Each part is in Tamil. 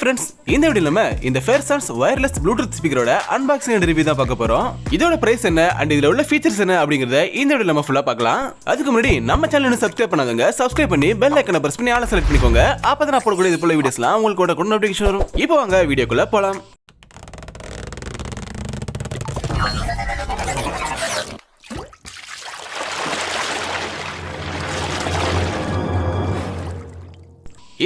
friends, இந்த வீடியோல நம்ம இந்த Fersons wireless bluetooth speakerோட unboxing and review தான் பார்க்க போறோம். இதோட பிரைஸ் என்ன and இதுல உள்ள ஃபீச்சர்ஸ் என்ன அப்படிங்கறத இந்த வீடியோல நம்ம ஃபுல்லா பார்க்கலாம். அதுக்கு முன்னாடி நம்ம சேனலை சப்ஸ்கிரைப் பண்ணாதவங்க சப்ஸ்கிரைப் பண்ணி பெல் ஐகானை பிரஸ் பண்ணி ஆல் செலக்ட் பண்ணிக்கோங்க. அப்பதான் நான் போடக்கூடிய இது போல வீடியோஸ்லாம் உங்களுக்கு கூட நோட்டிஃபிகேஷன் வரும். இப்போ வாங்க வீடியோக்குள்ள போலாம்.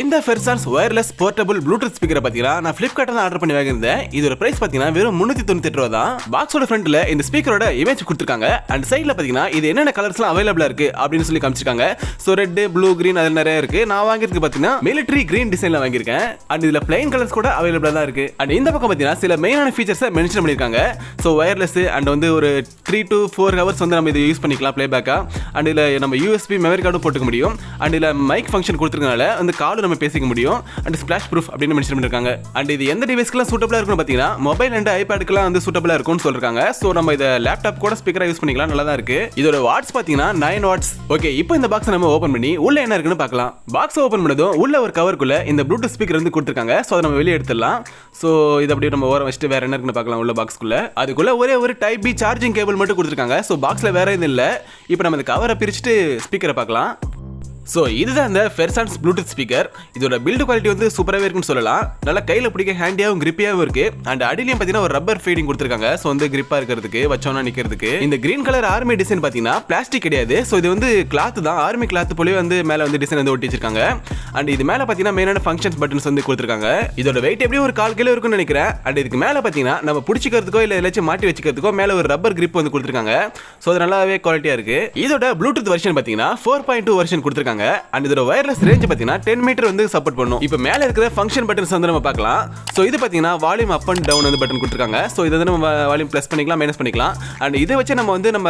இந்த Fersons wireless portable bluetooth speaker பாத்தீங்கன்னா நான் Flipkartல ஆர்டர் பண்ணி வாங்கியிருந்தேன். இதோட பிரைஸ் பாத்தீங்கன்னா வெறும் 398 ரூபாய் தான். பாக்ஸோட ஃப்ரண்ட்ல இந்த ஸ்பீக்கரோட இமேஜ் கொடுத்திருக்காங்க. அண்ட் சைடுல பாத்தீங்கன்னா இது என்னென்ன கலர்ஸ்லாம் அவைலபிளா இருக்கு அப்படின்னு சொல்லி காமிச்சிருக்காங்க. சோ ரெட், ப்ளூ, கிரீன் அது நிறைய இருக்கு. நான் வாங்கிருக்கு பாத்தீங்கன்னா மிலிட்டரி கிரீன் டிசைன்ல வாங்கியிருக்கேன். அண்ட் இதுல பிளைன் கலர்ஸ் கூட அவைலபிளா தான் இருக்கு. அண்ட் இந்த பக்கம் பாத்தீங்கன்னா சில மெயினான ஃபீச்சர்ஸ் மென்ஷன் பண்ணிருக்காங்க. சோ வயர்லெஸ் அண்ட் வந்து ஒரு 3 to 4 ஹவர்ஸ் வந்து நம்ம இதை யூஸ் பண்ணிக்கலாம் பிளேபேக்கா. அண்ட் இதுல நம்ம USB மெமரி கார்டும் போட்டுக்க முடியும். அண்ட் இதுல மைக் ஃபங்க்ஷன் கொடுத்திருக்கனால அந்த கால் நம்ம பேசிக்க முடியும். அண்ட் ஸ்பிளாஷ் ப்ரூஃப் அப்படின்னு மென்ஷன் பண்ணிருக்காங்க. அண்ட் இது எந்த டிவைஸ்க்குலாம் சூட்டபிளா இருக்குன்னு பாத்தீங்கன்னா மொபைல் அண்ட் ஐபேடுக்குலாம் வந்து சூட்டபிளா இருக்கும்னு சொல்றாங்க. சோ நம்ம இத லேப்டாப் கூட ஸ்பீக்கரா யூஸ் பண்ணிக்கலாம். நல்லா தான் இருக்கு. இதோட வாட்ஸ் பாத்தீங்கன்னா 9 வாட்ஸ். ஓகே, இப்போ இந்த பாக்ஸ் நம்ம ஓபன் பண்ணி உள்ள என்ன இருக்குன்னு பார்க்கலாம். பாக்ஸ் ஓபன் பண்ணதும் உள்ள ஒரு கவருக்குள்ள இந்த ப்ளூடூத் ஸ்பீக்கர் வந்து கொடுத்திருக்காங்க. சோ அதை நம்ம வெளிய எடுத்துடலாம். சோ இத அப்படியே நம்ம ஓரம் வச்சிட்டு வேற என்ன இருக்குன்னு பார்க்கலாம். உள்ள பாக்ஸ்க்குள்ள அதுக்குள்ள ஒரே ஒரு டைப் பி சார்ஜிங் கேபிள் மட்டும் கொடுத்திருக்காங்க. சோ பாக்ஸ்ல வேற எதுவும் இல்ல. இப்போ நம்ம இந்த கவரை பிரிச்சுட்டு ஸ்பீக்கரை பார்க்கலாம். ஸோ இதுதான் இந்த Fersons ப்ளூடூத் ஸ்பீக்கர். இதோட பில்டு குவாலிட்டி வந்து சூப்பராகவே இருக்குன்னு சொல்லலாம். நல்லா கையில் பிடிக்க ஹேண்டியாகவும் கிரிப்பியாகவும் இருக்கு. அண்ட் அடியிலையும் பார்த்தீங்கன்னா ஒரு ரப்பர் ஃபீடிங் கொடுத்துருக்காங்க. ஸோ வந்து கிரிப்பாக இருக்கிறதுக்கு வச்சோன்னா நிற்கிறதுக்கு. இந்த கிரீன் கலர் ஆர்மி டிசைன் பார்த்தீங்கன்னா பிளாஸ்டிக் கிடையாது. ஸோ இது வந்து கிளாத் தான். ஆர்மி கிளாத் போலவே வந்து மேலே வந்து டிசைன் வந்து ஒட்டி வச்சிருக்காங்க. அண்ட் இது மேலே பார்த்தீங்கன்னா மெயினான ஃபங்க்ஷன்ஸ் பட்டன்ஸ் வந்து கொடுத்துருக்காங்க. இதோட வெயிட் எப்படியும் ஒரு 1/4 கிலோ இருக்குன்னு நினைக்கிறேன். அண்ட் இதுக்கு மேலே பார்த்தீங்கன்னா நம்ம பிடிச்சிக்கிறதுக்கோ இல்லை ஏதாச்சும் மாட்டி வச்சுக்கிறதுக்கோ மேலே ஒரு ரப்பர் கிரிப் வந்து கொடுத்துருக்காங்க. ஸோ அது நல்லாவே குவாலிட்டியாக இருக்கு. இதோட ப்ளூடூத் வெர்ஷன் பார்த்தீங்கன்னா 4.2 வெர்ஷன் கொடுத்துருக்காங்க. அண்ட் இதோட வயர்லெஸ் ரேஞ்ச் பாத்தீங்கன்னா 10 மீட்டர் வந்து சப்போர்ட் பண்ணும். இப்போ மேல இருக்கிற ஃபங்க்ஷன் பட்டன்ஸ் வந்து நம்ம பார்க்கலாம். சோ இது பாத்தீங்கன்னா வால்யூம் அப் அண்ட் டவுன் வந்து பட்டன் கொடுத்திருக்காங்க. சோ இத வந்து நம்ம வால்யூம் ப்ளஸ் பண்ணிக்கலாம், மைனஸ் பண்ணிக்கலாம். அண்ட் இதை வச்சு நம்ம வந்து நம்ம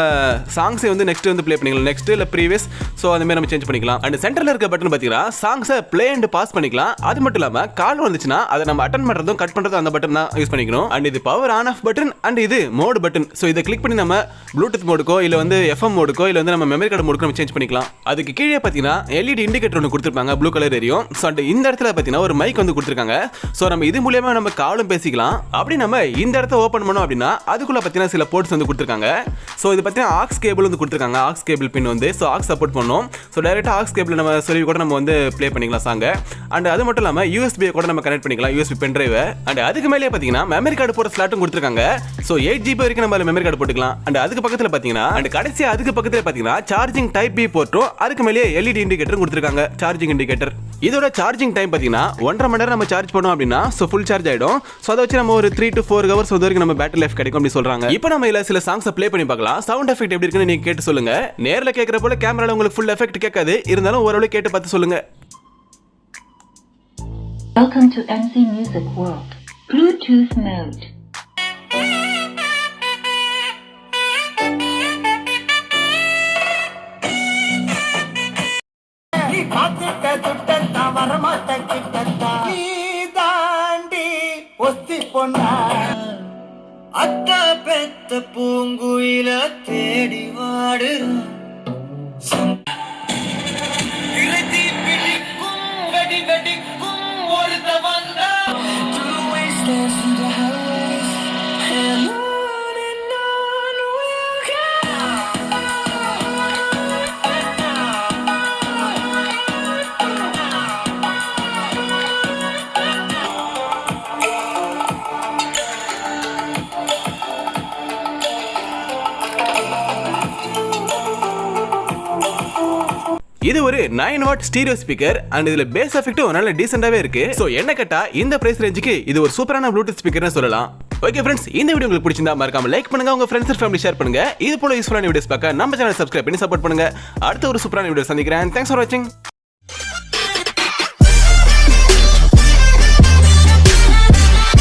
சாங்ஸை வந்து நெக்ஸ்ட் வந்து ப்ளே பண்ணிக்கலாம். நெக்ஸ்ட் இல்ல ப்ரீவியஸ் சோ அந்த மாதிரி நம்ம சேஞ்ச் பண்ணிக்கலாம். அண்ட் சென்டர்ல இருக்க பட்டன் பாத்தீங்கன்னா சாங்ஸை ப்ளே அண்ட் பாஸ் பண்ணிக்கலாம். அது மட்டும் இல்லாம கால் வந்துச்சுன்னா அதை நம்ம அட்டெண்ட் பண்றதும் கட் பண்றதும் அந்த பட்டன் தான் யூஸ் பண்ணிக்கணும். அண்ட் இது power on off button and இது மோட் பட்டன். சோ இதை கிளிக் பண்ணி நம்ம ப்ளூடூத் மோடுக்கோ இல்ல வந்து FM மோடுக்கோ இல்ல வந்து நம்ம மெமரி கார்டு மோடுக்கோ நம்ம சேஞ்ச் பண்ணிக்கலாம். அதுக்கு கீழே பாத்தீங்கன்னா LED இண்டிகேட்டர் ஒன்று கொடுத்திருப்பாங்க, ப்ளூ கலர் எரியும். ஸோ இந்த இடத்துல பார்த்தீங்கன்னா ஒரு மைக் வந்து கொடுத்துருக்காங்க. ஸோ நம்ம இது மூலியமா நம்ம காலும் பேசிக்கலாம். அப்படி நம்ம இந்த இடத்த ஓப்பன் பண்ணோம் அப்படின்னா அதுக்குள்ள பார்த்தீங்கன்னா சில போர்ட்ஸ் வந்து கொடுத்துருக்காங்க. ஸோ இது பார்த்தீங்கன்னா ஆக்ஸ் கேபிள் வந்து கொடுத்துருக்காங்க. ஆக்ஸ் கேபிள் பின் வந்து ஸோ ஆக்ஸ் சப்போர்ட் பண்ணும். ஸோ டைரெக்டாக ஆக்ஸ் கேபிள் நம்ம சொல்லி கூட நம்ம வந்து ப்ளே பண்ணிக்கலாம் சாங்க. அண்ட் அது மட்டும் இல்லாமல் USB கூட நம்ம கனெக்ட் பண்ணிக்கலாம், USB பென் டிரைவ். அண்ட் அதுக்கு மேலே பார்த்தீங்கன்னா மெமரி கார்டு போகிற ஸ்லாட்டும் கொடுத்துருக்காங்க. ஸோ 8 GB வரைக்கும் நம்ம மெமரி கார்டு போட்டுக்கலாம். அண்ட் அதுக்கு பக்கத்தில் பார்த்தீங்கன்னா அண்ட் கடைசி அதுக்கு பக்கத்தில் பார்த்தீங்கன்னா சார்ஜிங் டைப் பி போர்ட்டும் அதுக்கு மேலே LED இண்டிகேட்டரும் கொடுத்துருக்காங்க, சார்ஜிங் இண்டிகேட்டர். இதோட சார்ஜிங் டைம் பாத்தீங்கன்னா 1.5 மணி நேரம் நம்ம சார்ஜ் பண்ணோம் அப்படின்னா சோ ஃபுல் சார்ஜ் ஆயிடும். சோ அதை வச்சு நம்ம ஒரு 3 to 4 ஹவர்ஸ் வரைக்கும் நம்ம பேட்டரி லைஃப் கிடைக்கும் அப்படி சொல்றாங்க. இப்போ நம்ம இதுல சில சாங்ஸ் ப்ளே பண்ணி பார்க்கலாம். சவுண்ட் எஃபெக்ட் எப்படி இருக்குன்னு நீங்க கேட்டு சொல்லுங்க. நேர்ல கேக்குற போல கேமரால உங்களுக்கு ஃபுல் எஃபெக்ட் கேட்காது. இருந்தாலும் ஓரளவு கேட்டு பார்த்து சொல்லுங்க. Welcome to MC Music World. Bluetooth mode. அத்த பெத்த பூங்குயில தேடி வாடுறான். பிடிக்கும் வெடி வெடிக்கும் ஒருத்த வந்தா இது ஒரு 9 வாட் ஸ்டீரியோ ஸ்பீக்கர். அண்ட் இதுல பேஸ் எஃபெக்ட்டும் நல்ல டீசென்ட்டாவே இருக்கு. சோ என்ன கேட்டா இந்த பிரைஸ் ரேஞ்சுக்கு இது ஒரு சூப்பரான ப்ளூடூத் ஸ்பீக்கர்னு சொல்லலாம். ஓகே ஃப்ரெண்ட்ஸ், இந்த வீடியோ உங்களுக்கு பிடிச்சிருந்தா மறக்காம லைக் பண்ணுங்க, உங்க ஃப்ரெண்ட்ஸ் அண்ட் ஃபேமிலி ஷேர் பண்ணுங்க. இது போல யூஸ்ஃபுல்லான வீடியோஸ் பார்க்க நம்ம சேனலை சப்ஸ்கிரைப் பண்ணி சப்போர்ட் பண்ணுங்க. அடுத்த ஒரு சூப்பரான வீடியோ சந்திக்கிறேன். தேங்க்ஸ் ஃபார் வாட்சிங்.